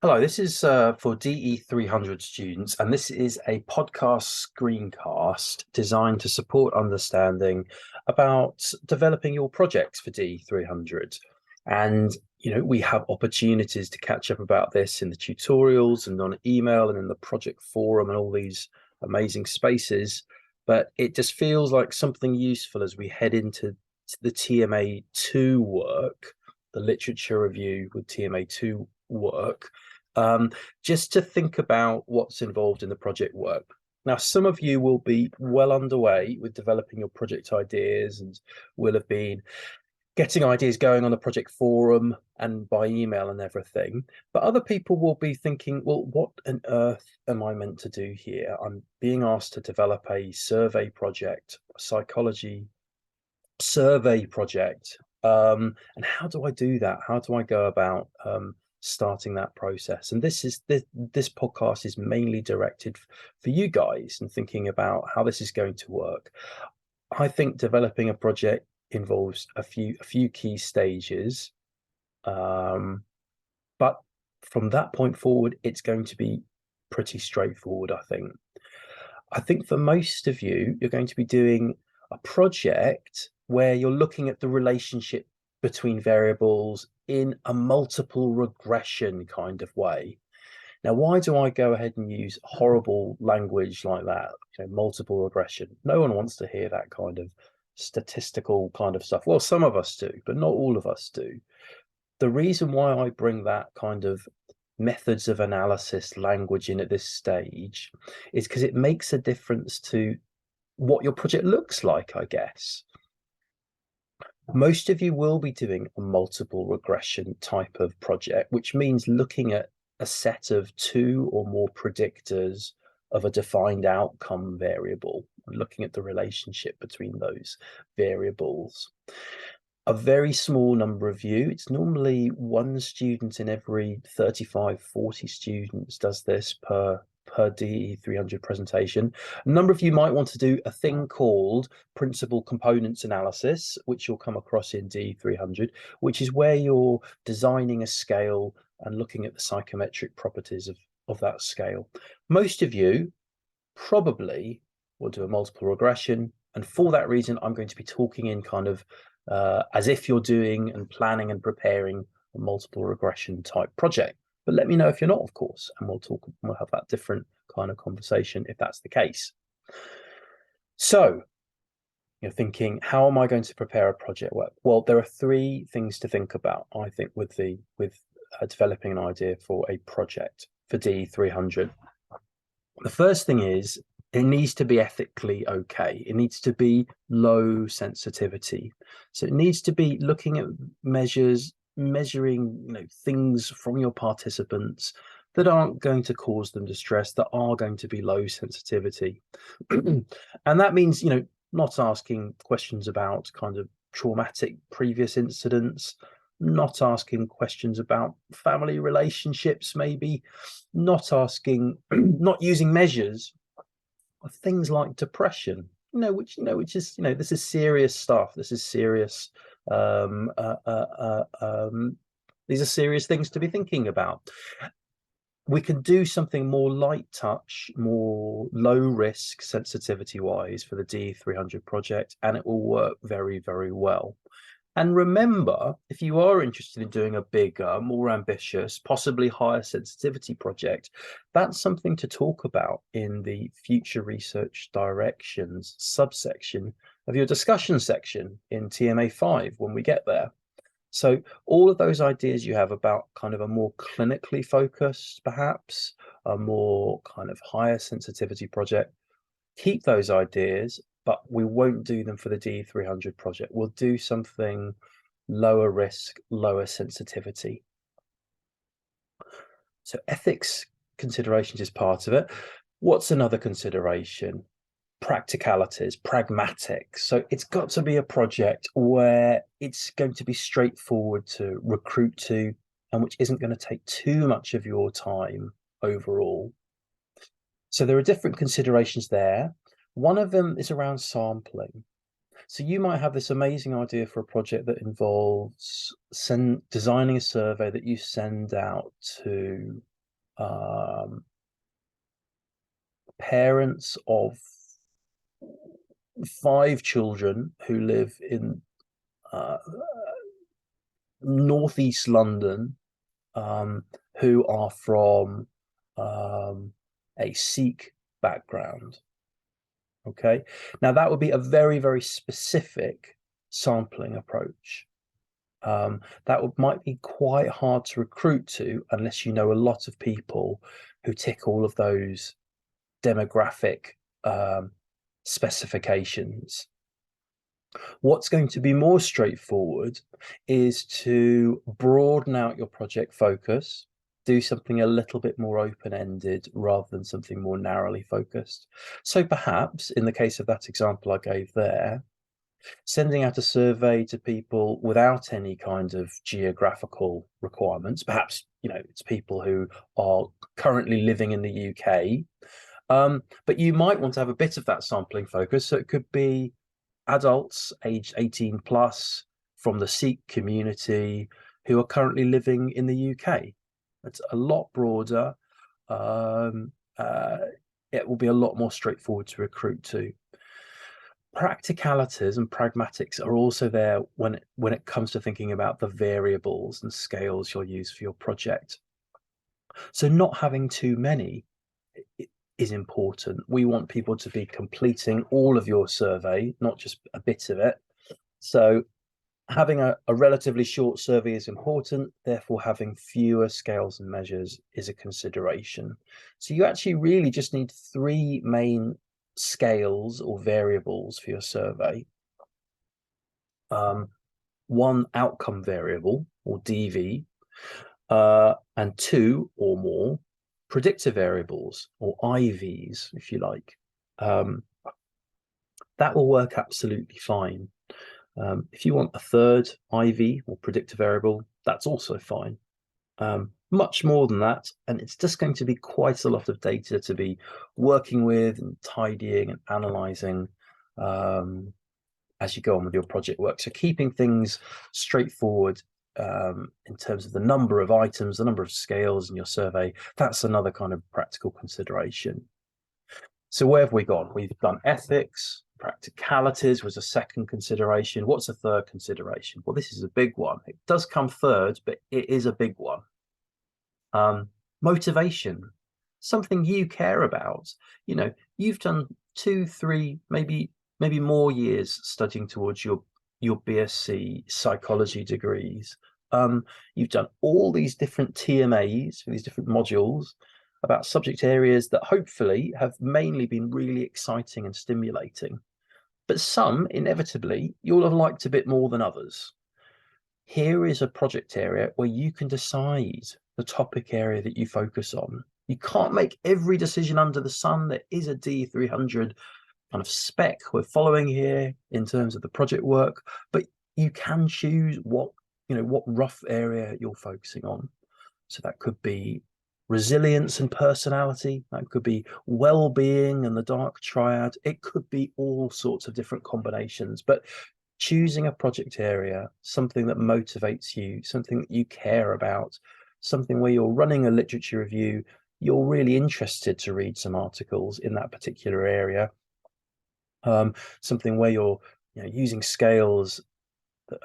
Hello, this is for DE300 students, and this is a podcast screencast designed to support understanding about developing your projects for DE300. And, we have opportunities to catch up about this in the tutorials and on email and in the project forum and all these amazing spaces. But it just feels like something useful as we head into the TMA2 work, the literature review with TMA2 work, just to think about what's involved in the project work. Now, some of you will be well underway with developing your project ideas and will have been getting ideas going on the project forum and by email and everything. But other people will be thinking, well, what on earth am I meant to do here? I'm being asked to develop a survey project, a psychology survey project. And how do I do that? How do I go about starting that process? And this podcast is mainly directed for you guys and thinking about how this is going to work. I think developing a project involves a few key stages, but from that point forward, it's going to be pretty straightforward. I think for most of you, you're going to be doing a project where you're looking at the relationship between variables in a multiple regression kind of way. Now, why do I go ahead and use horrible language like that? Multiple regression. No one wants to hear that kind of statistical kind of stuff. Well, some of us do, but not all of us do. The reason why I bring that kind of methods of analysis language in at this stage is because it makes a difference to what your project looks like, I guess. Most of you will be doing a multiple regression type of project, which means looking at a set of two or more predictors of a defined outcome variable and looking at the relationship between those variables. A very small number of you, it's normally one student in every 35, 40 students does this per DE300 presentation. A number of you might want to do a thing called principal components analysis, which you'll come across in DE300, which is where you're designing a scale and looking at the psychometric properties of that scale. Most of you probably will do a multiple regression. And for that reason, I'm going to be talking in kind of as if you're doing and planning and preparing a multiple regression type project. But let me know if you're not, of course, and we'll have that different kind of conversation if that's the case. So you're thinking, how am I going to prepare a project work? Well, there are three things to think about, I think, with developing an idea for a project for DE300. The first thing is it needs to be ethically okay. It needs to be low sensitivity. So it needs to be looking at measuring things from your participants that aren't going to cause them distress, that are going to be low sensitivity. And that means not asking questions about kind of traumatic previous incidents, not asking questions about family relationships, maybe not using measures of things like depression, which is this is serious stuff. This is serious. These are serious things to be thinking about. We can do something more light touch, more low risk sensitivity wise for the DE300 project, and it will work very, very well. And remember, if you are interested in doing a bigger, more ambitious, possibly higher sensitivity project, that's something to talk about in the future research directions subsection of your discussion section in TMA5 when we get there. So all of those ideas you have about kind of a more clinically focused, perhaps, a more kind of higher sensitivity project, keep those ideas, but we won't do them for the DE300 project. We'll do something lower risk, lower sensitivity. So ethics considerations is part of it. What's another consideration? Practicalities, pragmatics. So it's got to be a project where it's going to be straightforward to recruit to and which isn't going to take too much of your time overall. So there are different considerations there. One of them is around sampling. So you might have this amazing idea for a project that involves designing a survey that you send out to parents of 5 children who live in northeast London, who are from a Sikh background. Okay, now that would be a very, very specific sampling approach. Might be quite hard to recruit to unless you know a lot of people who tick all of those demographic specifications. What's going to be more straightforward is to broaden out your project focus, do something a little bit more open-ended rather than something more narrowly focused. So perhaps in the case of that example I gave there, sending out a survey to people without any kind of geographical requirements, perhaps, it's people who are currently living in the UK, but you might want to have a bit of that sampling focus. So it could be adults aged 18 plus from the Sikh community who are currently living in the UK. It's a lot broader. It will be a lot more straightforward to recruit to. Practicalities and pragmatics are also there when it comes to thinking about the variables and scales you'll use for your project. So not having too many is important. We want people to be completing all of your survey, not just a bit of it. So having a relatively short survey is important, therefore having fewer scales and measures is a consideration. So you actually really just need 3 main scales or variables for your survey. 1 outcome variable, or DV, and 2 or more predictor variables, or IVs, if you like. That will work absolutely fine. If you want a 3rd IV or predictor variable, that's also fine. Much more than that, and it's just going to be quite a lot of data to be working with and tidying and analyzing as you go on with your project work. So keeping things straightforward in terms of the number of items, the number of scales in your survey, that's another kind of practical consideration. So where have we gone? We've done ethics. Practicalities was a 2nd consideration. What's a 3rd consideration? Well, this is a big one. It does come 3rd, but it is a big one. Motivation, something you care about. You've done 2, 3, maybe more years studying towards your BSc psychology degrees. You've done all these different TMAs for these different modules about subject areas that hopefully have mainly been really exciting and stimulating. But some, inevitably, you'll have liked a bit more than others. Here is a project area where you can decide the topic area that you focus on. You can't make every decision under the sun. There is a DE300 kind of spec we're following here in terms of the project work, but you can choose what rough area you're focusing on. So that could be resilience and personality, that could be well-being and the dark triad, it could be all sorts of different combinations. But choosing a project area, something that motivates you, something that you care about, something where you're running a literature review, you're really interested to read some articles in that particular area, something where you're using scales that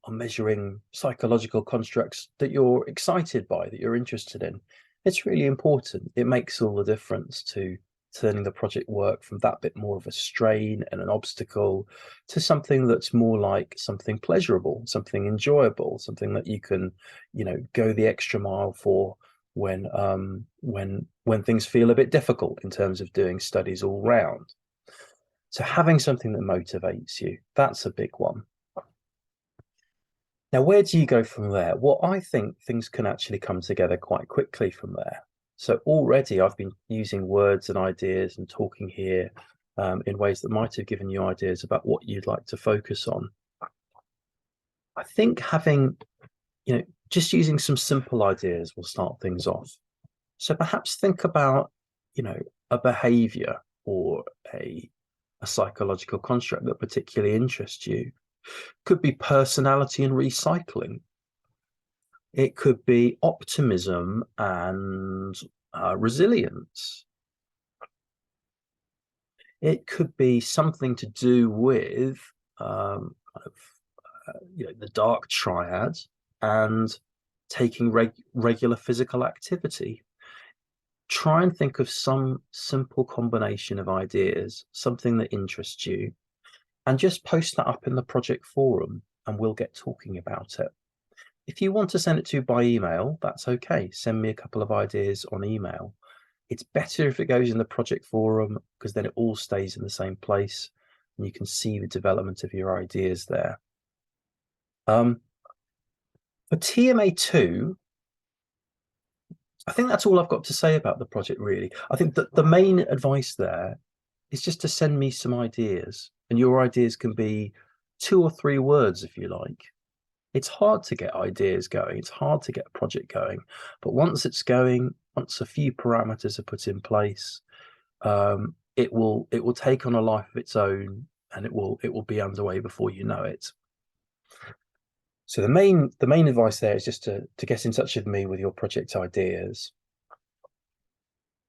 are measuring psychological constructs that you're excited by, that you're interested in. It's really important. It makes all the difference to turning the project work from that bit more of a strain and an obstacle to something that's more like something pleasurable, something enjoyable, something that you can go the extra mile for when things feel a bit difficult in terms of doing studies all round. So having something that motivates you, that's a big one. Now, where do you go from there? Well, I think things can actually come together quite quickly from there. So already I've been using words and ideas and talking here in ways that might have given you ideas about what you'd like to focus on. I think having, just using some simple ideas will start things off. So perhaps think about, a behavior or a psychological construct that particularly interests you. Could be personality and recycling. It could be optimism and resilience. It could be something to do with the dark triad and taking regular physical activity. Try and think of some simple combination of ideas, something that interests you, and just post that up in the project forum and we'll get talking about it. If you want to send it to by email, that's okay. Send me a couple of ideas on email. It's better if it goes in the project forum because then it all stays in the same place and you can see the development of your ideas there. For TMA02, I think that's all I've got to say about the project, really. I think that the main advice there is just to send me some ideas, and your ideas can be 2 or 3 words if you like. It's hard to get ideas going. It's hard to get a project going, but once it's going, once a few parameters are put in place, it will take on a life of its own, and it will be underway before you know it. So the main advice there is just to get in touch with me with your project ideas.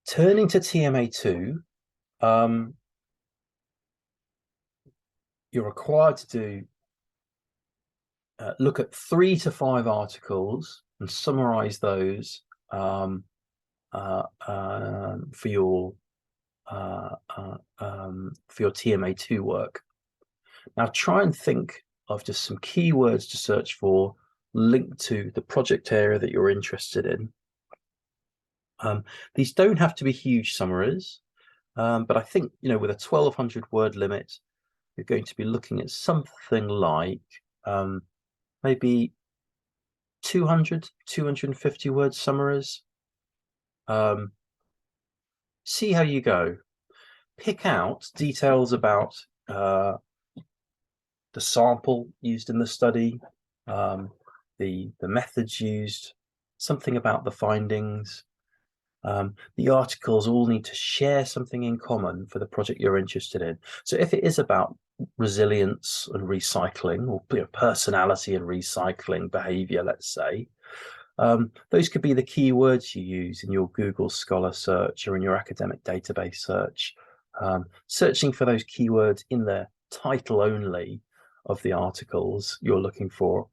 Turning to TMA02, you're required to do look at 3 to 5 articles and summarize those for your TMA2 work. Now try and think of just some keywords to search for linked to the project area that you're interested in. These don't have to be huge summaries, but I think, with a 1,200 word limit, you're going to be looking at something like maybe 200, 250 word summaries. See how you go. Pick out details about the sample used in the study, the methods used, something about the findings. The articles all need to share something in common for the project you're interested in. So if it is about resilience and recycling, or personality and recycling behavior, let's say, those could be the keywords you use in your Google Scholar search or in your academic database search. Searching for those keywords in the title only of the articles you're looking for.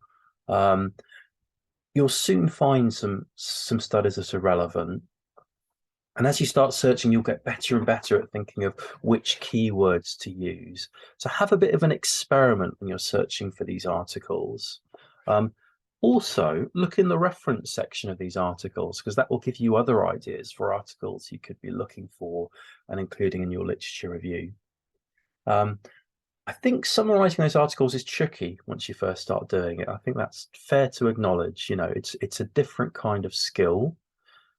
You'll soon find some studies that are relevant. And as you start searching, you'll get better and better at thinking of which keywords to use. So have a bit of an experiment when you're searching for these articles. Also, look in the reference section of these articles, because that will give you other ideas for articles you could be looking for and including in your literature review. I think summarizing those articles is tricky once you first start doing it. I think that's fair to acknowledge. It's a different kind of skill.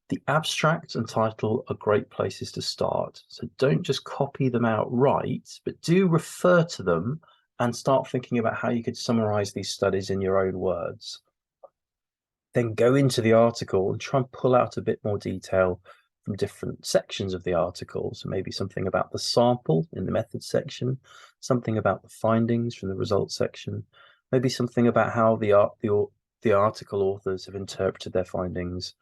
The abstract and title are great places to start. So don't just copy them outright, but do refer to them and start thinking about how you could summarize these studies in your own words. Then go into the article and try and pull out a bit more detail from different sections of the article. So maybe something about the sample in the methods section, something about the findings from the results section, maybe something about how the article authors have interpreted their findings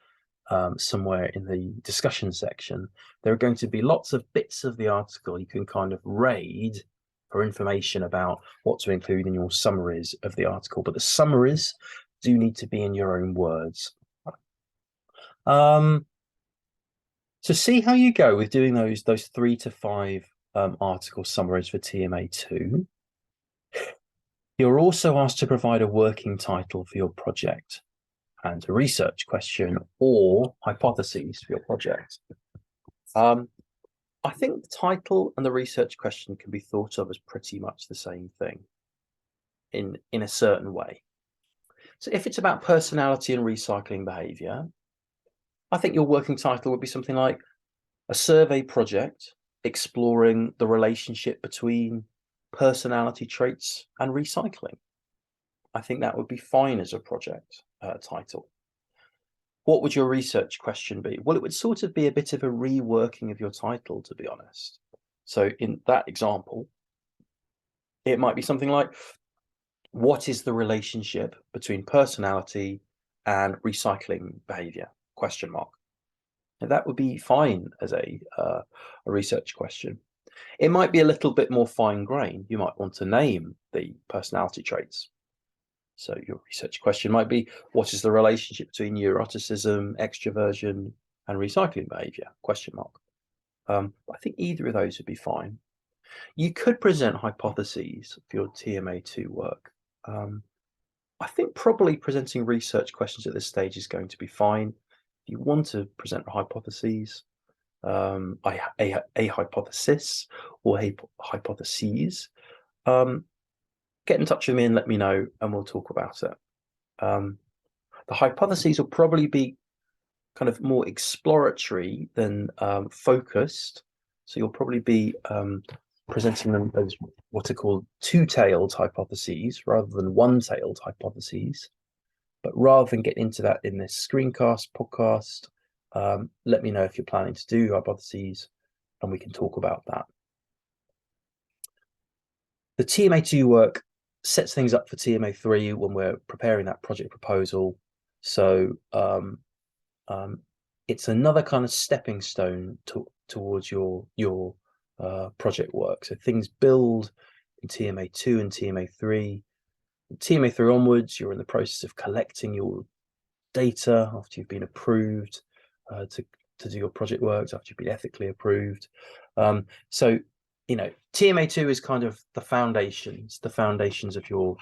somewhere in the discussion section. There are going to be lots of bits of the article you can kind of raid for information about what to include in your summaries of the article, but the summaries do need to be in your own words. So see how you go with doing those 3 to 5 article summaries for TMA2. You're also asked to provide a working title for your project and a research question or hypotheses for your project. I think the title and the research question can be thought of as pretty much the same thing in a certain way. So if it's about personality and recycling behavior, I think your working title would be something like a survey project exploring the relationship between personality traits and recycling. I think that would be fine as a project title. What would your research question be? Well, it would sort of be a bit of a reworking of your title, to be honest. So in that example, it might be something like, what is the relationship between personality and recycling behavior, question mark. Now, that would be fine as a research question. It might be a little bit more fine-grained. You might want to name the personality traits. So your research question might be, what is the relationship between neuroticism, extroversion, and recycling behavior, question mark. I think either of those would be fine. You could present hypotheses for your TMA2 work. I think probably presenting research questions at this stage is going to be fine. If you want to present hypotheses, a hypothesis or hypotheses, get in touch with me and let me know, and we'll talk about it. The hypotheses will probably be kind of more exploratory than focused. So you'll probably be presenting them as what are called two-tailed hypotheses rather than one-tailed hypotheses. But rather than get into that in this screencast podcast, let me know if you're planning to do hypotheses, and we can talk about that. The TMA2 work sets things up for TMA3 when we're preparing that project proposal. So it's another kind of stepping stone towards your project work. So things build in TMA2 and TMA3. TMA3 onwards, you're in the process of collecting your data after you've been approved to do your project works, after you've been ethically approved. So, you know, TMA2 is kind of the foundations of your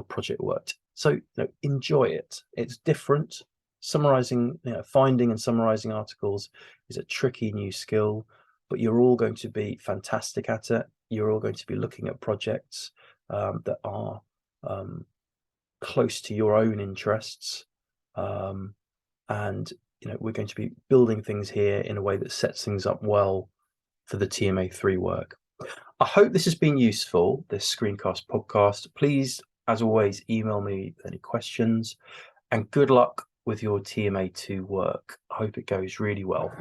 project work. So, you know, enjoy it. It's different. Summarizing, finding and summarizing articles is a tricky new skill, but you're all going to be fantastic at it. You're all going to be looking at projects that are close to your own interests, and we're going to be building things here in a way that sets things up well for the TMA3 work. I hope this has been useful, this screencast podcast. Please, as always, email me with any questions, and good luck with your TMA2 work. I hope it goes really well.